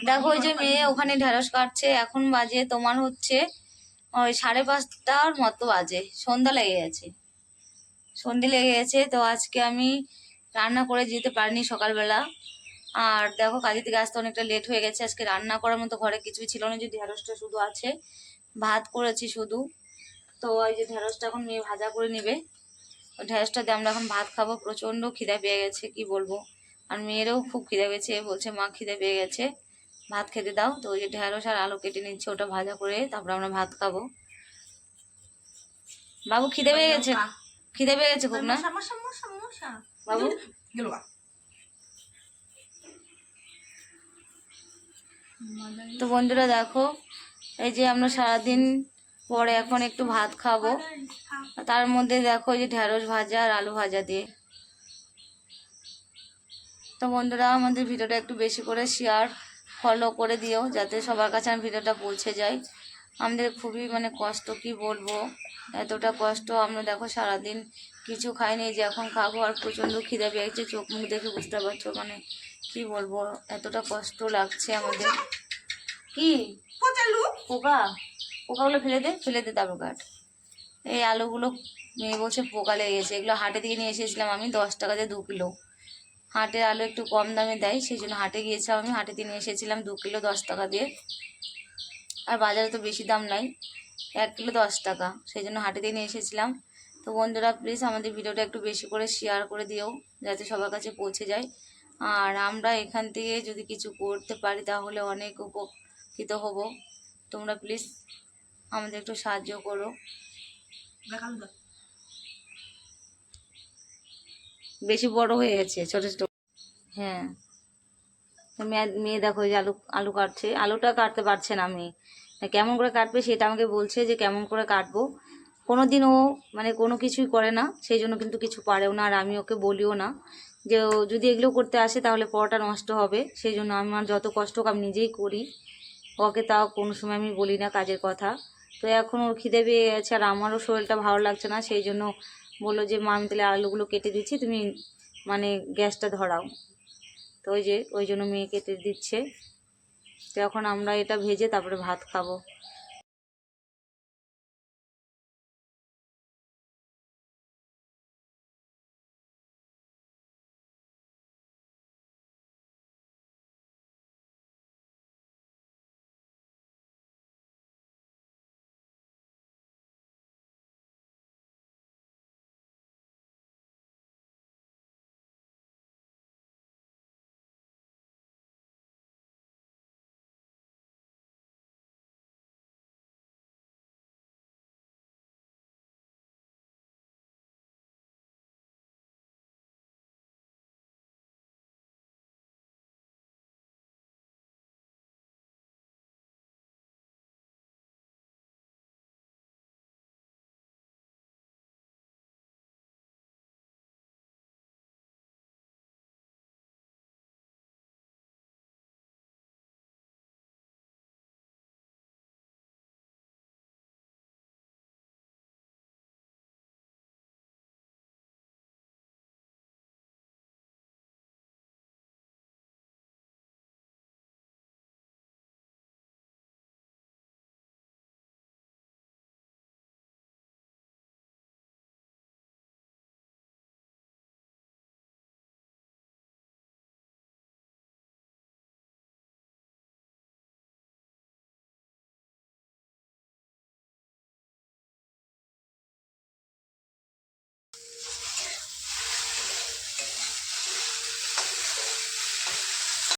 দেখো ওই যে মেয়ে ওখানে ঢেঁড়স কাটছে, এখন বাজে তোমার হচ্ছে ওই 5:30টার মতো বাজে, সন্ধ্যা লেগে গেছে, সন্ধে লেগে গেছে। তো আজকে আমি রান্না করে যেতে পারিনি সকালবেলা। আর দেখো কাজের থেকে আসতে অনেকটা লেট হয়ে গেছে, আজকে রান্না করার মতো ঘরে কিছুই ছিল না, যে ঢেঁড়সটা শুধু আছে, ভাত করেছি শুধু। তো ওই যে ঢেঁড়সটা এখন মেয়ে ভাজা করে নেবে, ওই ঢেঁড়সটা দিয়ে আমরা এখন ভাত খাবো। প্রচণ্ড খিদে পেয়ে গেছে, কি বলবো। আর মেয়েরও খুব খিদে পেয়েছে, বলছে মা খিদে পেয়ে গেছে, ভাত খেতে দাও। তো ওই যে ঢেঁড়স আর আলু কেটে নিচ্ছে, ওটা ভাজা করে তারপর আমরা ভাত খাবো। বাবু খিদে পেয়ে গেছে, খিদে পেয়ে গেছে খুব না বাবু? তো বন্ধুরা দেখো, এই যে আমরা সারাদিন পরে এখন একটু ভাত খাবো, তার মধ্যে দেখো এই যে ঢেঁড়স ভাজা আর আলু ভাজা দিয়ে। তো বন্ধুরা আমাদের ভিডিওটা একটু বেশি করে শেয়ার ফলো করে দিও, যাতে সবার কাছে আমার ভিডিওটা পৌঁছে যায়। আমাদের খুবই মানে কষ্ট, কি বলবো, এতটা কষ্ট। আমরা দেখো সারাদিন কিছু খাইনি, যে এখন খাবো, আর প্রচণ্ড খিদে পেয়েছে, চোখ মুখ দেখে বুঝতে পারছো, মানে কি বলবো, এতটা কষ্ট লাগছে আমাদের। কি পোকা, পোকাগুলো ফেলে দে, ফেলে দে তারপর কাট। এই আলুগুলো মেয়ে বলছে পোকা লেগে গেছে, এগুলো হাটে থেকে নিয়ে এসেছিলাম আমি 10 টাকাতে 2 কিলো। হাটের আলু একটু কম দামে দেয়, সেই জন্য হাটে গিয়েছিলাম আমি, হাটে দিয়ে নিয়ে এসেছিলাম 2 কিলো 10 টাকা দিয়ে। আর বাজারে তো বেশি দাম নাই, 1 কিলো 10 টাকা, সেই জন্য হাটে দিয়ে নিয়ে এসেছিলাম। তো বন্ধুরা প্লিজ আমাদের ভিডিওটা একটু বেশি করে শেয়ার করে দিও, যাতে সবার কাছে পৌঁছে যায়। আর আমরা এখান থেকে যদি কিছু করতে পারি তাহলে অনেক উপকৃত হব। তোমরা প্লিজ আমাদের একটু সাহায্য করো। বেশি বড় হয়ে গেছে, ছোট ছোট। হ্যাঁ, মেয়ে দেখো যে আলু আলু কাটছে, আলুটা কাটতে পারছে না মেয়ে, কেমন করে কাটবে সেটা আমাকে বলছে যে কেমন করে কাটবো। কোনোদিন ও মানে কোনো কিছুই করে না, সেই জন্য কিন্তু কিছু পারেও না, আর আমি ওকে বলিও না যে ও যদি এগুলো করতে আসে তাহলে পড়াটা নষ্ট হবে, সেই জন্য আমার যত কষ্ট হোক আমি নিজেই করি, ওকে তাও কোনো সময় আমি বলি না কাজের কথা। তো এখন ওর খিদে পেয়ে গেছে, আর আমারও শরীরটা ভালো লাগছে না, সেই জন্য বললো যে মা আমি তাহলে আলুগুলো কেটে দিচ্ছি, তুমি মানে গ্যাসটা ধরাও। তো ওই জন্য মেয়ে কেটে দিচ্ছে। তো এখন আমরা এটা ভেজে তারপরে ভাত খাবো।